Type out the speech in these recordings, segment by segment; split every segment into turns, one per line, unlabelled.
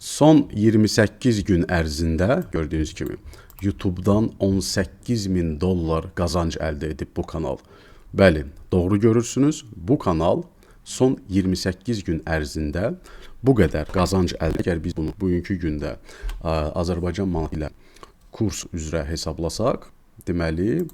Son 28 gün ərzində gördüyünüz kimi YouTube'dan 18.000 dollar qazanc əldə edib bu kanal. Bəli, doğru görürsünüz. Bu kanal son 28 gün ərzində bu qədər qazanc əldə. Əgər biz bunu bugünkü gündə Azərbaycan manatı ilə kurs üzrə hesablasaq, deməli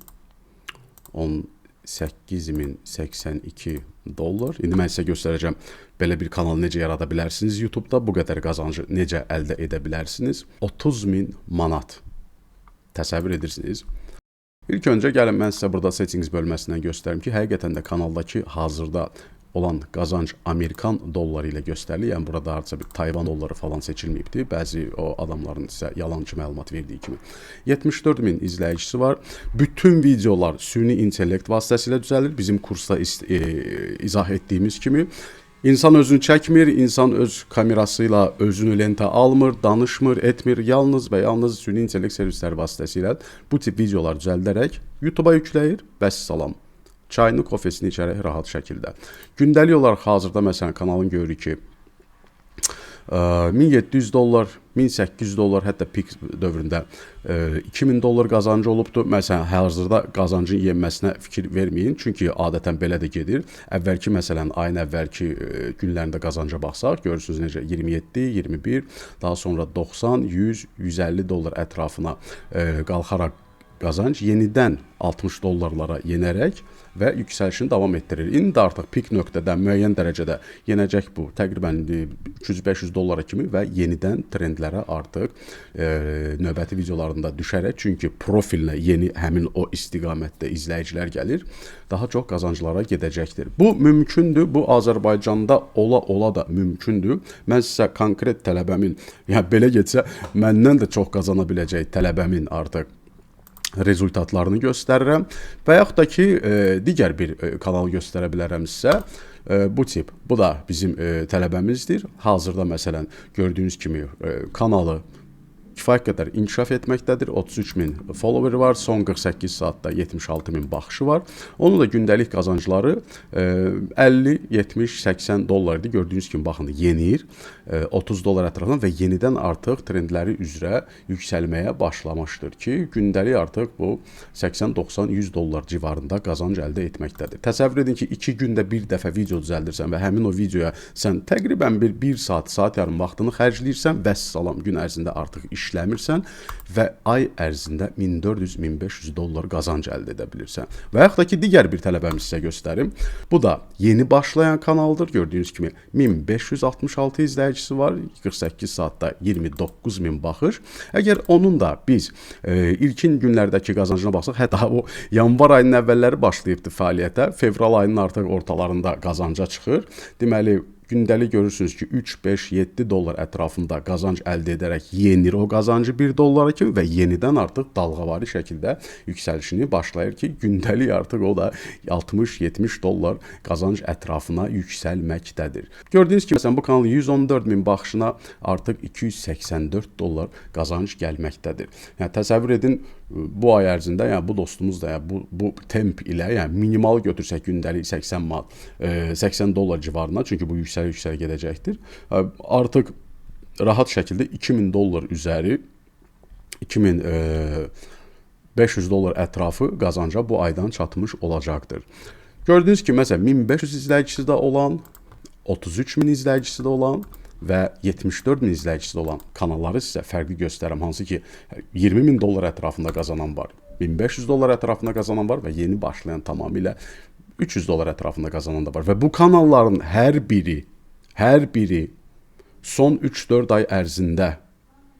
18.082 dollar. İndi mən sizə göstərəcəm belə bir kanal necə yarada bilərsiniz YouTube'da, bu qədər qazancı necə əldə edə bilərsiniz. 30.000 manat. Təsəvvür edirsiniz. İlk öncə gəlin mən sizə burada settings bölməsindən göstərim ki, həqiqətən də kanaldakı hazırda olan qazanc Amerikan dolları ilə göstərilir. Yəni burada hardasa bir Tayvan dolları falan seçilməyibdir. Bəzi o adamların sizə yalançı məlumat verdiyi kimi. 74.000 izləyicisi var. Bütün videolar süni intellekt vasitəsilə düzəlir. Bizim kursda izah etdiyimiz kimi. İnsan özünü çəkmir, insan öz kamerasıyla özünü lentə almır, danışmır, etmir. Yalnız və yalnız süni intellekt servisləri vasitəsilə bu tip videolar düzəldirərək YouTube'a yükləyir. Vəssalam. Çayını, kofesini içərək rahat şəkildə. Gündəlik olaraq hazırda məsələn kanalın görürük ki 1700 dollar, 1800 dollar, hətta pik dövründə 2000 dollar qazancı olubdur. Məsələn, hazırda qazancın yenməsinə fikir verməyin. Çünki adətən belə də gedir. Əvvəlki məsələn, ayın əvvəlki günlərində qazanca baxsaq, görürsünüz necə 27, 21, daha sonra 90, 100, 150 dollar ətrafına qalxaraq qazanc yenidən 60 dollarlara yenərək və yüksəlişini davam etdirir. İndi artıq pik nöqtədən müəyyən dərəcədə yenəcək bu. Təqribən 300-500 dollara kimi və yenidən trendlərə artıq növbəti videolarında düşərək, çünki profilinə yeni həmin o istiqamətdə izləyicilər gəlir, daha çox qazanclara gedəcəkdir. Bu mümkündür. Bu Azərbaycanda ola da mümkündür. Mən sizə konkret tələbəmin, yəni belə getsə məndən də çox qazana biləcək tələbəmin artıq rezultatlarını göstərirəm və yaxud da ki, digər bir kanal göstərə bilərəm sizə. Bu tip, bu da bizim tələbəmizdir. Hazırda məsələn gördüyünüz kimi kanalı kifayət qədər inkişaf etməkdədir. 33.000 followeri var. Son 48 saatda 76.000 baxışı var. Onun da gündəlik qazancları 50, 70, 80 dollardır. Gördüyünüz kimi baxın yenir. 30 dollar ətrafından və yenidən artıq trendləri üzrə yüksəlməyə başlamışdır ki, gündəlik artıq bu 80, 90, 100 dollar civarında qazanc əldə etməkdədir. Təsəvvür edin ki, 2 gündə bir dəfə video düzəldirsən və həmin o videoya sən təqribən bir saat, saat yarım vaxtını xərcləyirsən, vəssalam, gün ərzində artıq işləmirsən və ay ərzində 1400-1500 dollar qazanc əldə edə bilirsən. Və yaxud da ki, digər bir tələbəmi sizə göstərim. Bu da yeni başlayan kanaldır. Gördüyünüz kimi 1566 izləyicisi var. 48 saatda 29.000 baxış. Əgər onun da biz ilkin günlərdəki qazancına baxsaq, hətta o yanvar ayının əvvəlləri başlayıbdı fəaliyyətə. Fevral ayının artıq ortalarında qazanca çıxır. Deməli, gündəlik görürsünüz ki 3, 5, 7 dollar ətrafında qazanc əldə edərək yenir o qazancı 1 dollara kimi və yenidən artıq dalğavari şəkildə yüksəlişini başlayır ki, gündəlik artıq o da 60-70 dollar qazanc ətrafına yüksəlməkdədir. Gördüyünüz kimi məsələn bu kanalın 114.000 baxışına artıq 284 dollar qazanc gəlməkdədir. Yəni təsəvvür edin, bu ay ərzində, yəni bu dostumuz da yəni bu temp ilə, yəni minimal götürsək gündəlik 80 manat, 80 dollar civarına, çünki bu yüksələ gedəcəkdir. Artıq rahat şəkildə 2000 dollar üzəri, 2500 dollar ətrafı qazanca bu aydan çatmış olacaqdır. Gördüyünüz ki, məsələn 1500 izləyicisi də olan, 33.000 izləyicisi də olan və 74.000 izləyicisi olan kanalları sizə fərqli göstərəm. Hansı ki 20.000 dollar ətrafında qazanan var, 1500 dollar ətrafında qazanan var və yeni başlayan tamamilə 300 dollar ətrafında qazanan da var. Və bu kanalların hər biri son 3-4 ay ərzində,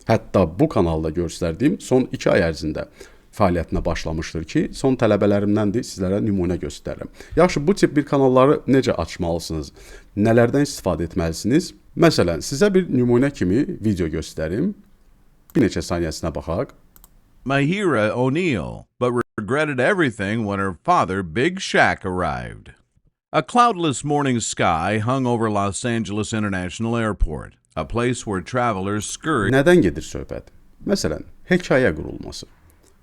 hətta bu kanalda göstərdiyim son 2 ay ərzində fəaliyyətinə başlamışdır ki, son tələbələrimdəndir, sizlərə nümunə göstərirəm. Yaxşı, bu tip bir kanalları necə açmalısınız? Nələrdən istifadə etməlisiniz? Məsələn, sizə bir nümunə kimi video göstərim. Bir neçə saniyəsinə baxaq.
Mahira O'Neill, but regretted everything when her father, Big Shaq, arrived. A cloudless morning sky hung over Los Angeles International Airport, a place where travelers scurry.
Nədən gedir söhbət? Məsələn, hekayə qurulması.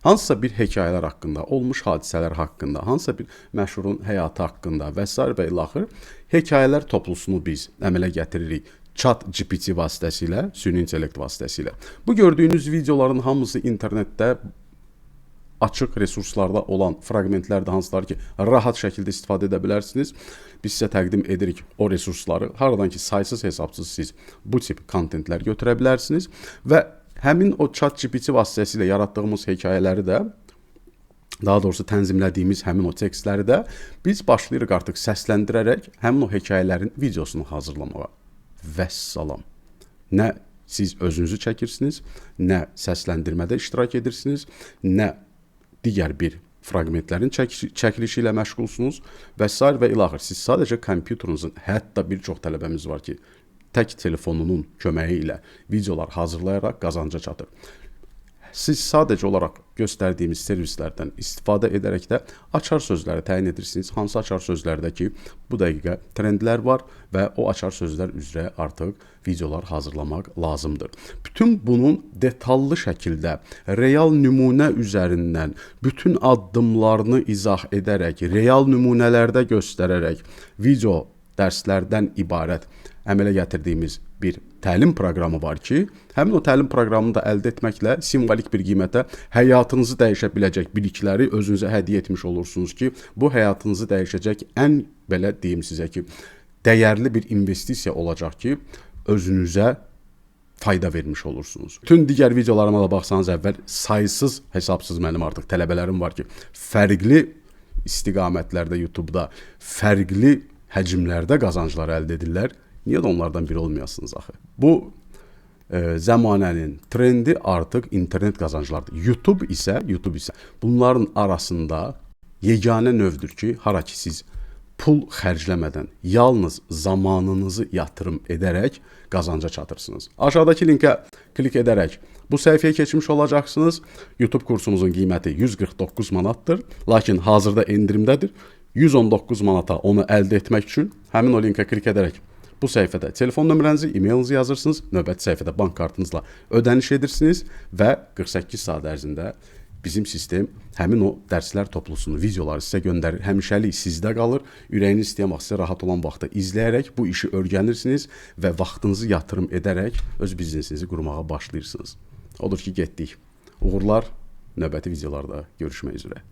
Hansısa bir hekayələr haqqında, olmuş hadisələr haqqında, hansısa bir məşhurun həyatı haqqında və s. və ilaxır hekayələr toplusunu biz əmələ gətiririk. Chat GPT vasitəsilə, süni intellekt vasitəsilə. Bu gördüyünüz videoların hamısı internetdə açıq resurslarda olan fraqmentlərdir, hansılar ki, rahat şəkildə istifadə edə bilərsiniz. Biz sizə təqdim edirik o resursları. Haradan ki, saysız hesabsız siz bu tip kontentlər götürə bilərsiniz və həmin o chat GPT vasitəsilə yaratdığımız hekayələri də, daha doğrusu tənzimlədiyimiz həmin o tekstləri də biz başlayırıq artıq səsləndirərək həmin o hekayələrin videosunu hazırlamağa. Vəssalam. Nə siz özünüzü çəkirsiniz, nə səsləndirmədə iştirak edirsiniz, nə digər bir fraqmentlərin çəkilişi ilə məşğulsunuz və s. və ilaxır. Siz sadəcə kompüterinizin, hətta bir çox tələbəmiz var ki, tək telefonunun köməyi ilə videolar hazırlayaraq qazanca çatır. Siz sadəcə olaraq göstərdiyimiz servislərdən istifadə edərək də açar sözləri təyin edirsiniz. Hansı açar sözlərdə ki, bu dəqiqə trendlər var və o açar sözlər üzrə artıq videolar hazırlamaq lazımdır. Bütün bunun detallı şəkildə real nümunə üzərindən bütün addımlarını izah edərək, real nümunələrdə göstərərək video dərslərdən ibarət əmələ gətirdiyimiz bir təlim proqramı var ki, həmin o təlim proqramını da əldə etməklə simvolik bir qiymətə həyatınızı dəyişə biləcək bilikləri özünüzə hədiyyə etmiş olursunuz ki, bu həyatınızı dəyişəcək ən, belə deyim sizə ki, dəyərli bir investisiya olacaq ki, özünüzə fayda vermiş olursunuz. Bütün digər videolarıma da baxsanız əvvəl saysız, hesabsız mənim artıq tələbələrim var ki, fərqli istiqamətlərdə YouTube-da, fərqli həcmlərdə qazanclar əldə edirlər. Niyə də onlardan biri olmayasınız axı? Bu zəmanənin trendi artıq internet qazanclardır. YouTube isə bunların arasında yeganə növdür ki, hara ki siz pul xərcləmədən, yalnız zamanınızı yatırım edərək qazanca çatırsınız. Aşağıdakı linkə klik edərək bu səhifəyə keçmiş olacaqsınız. YouTube kursumuzun qiyməti 149 manatdır, lakin hazırda endirimdədir. 119 manata onu əldə etmək üçün həmin o linkə klik edərək bu səhifədə telefon nömrənizi, e-mailinizi yazırsınız, növbəti səhifədə bank kartınızla ödəniş edirsiniz və 48 saat ərzində bizim sistem həmin o dərslər toplusunu, videoları sizə göndərir. Həmişəlik sizdə qalır. Ürəyiniz istəyən vaxt sizə rahat olan vaxtda izləyərək bu işi öyrənirsiniz və vaxtınızı yatırım edərək öz biznesinizi qurmağa başlayırsınız. Odur ki, getdik. Uğurlar, növbəti videolarda görüşmək üzrə.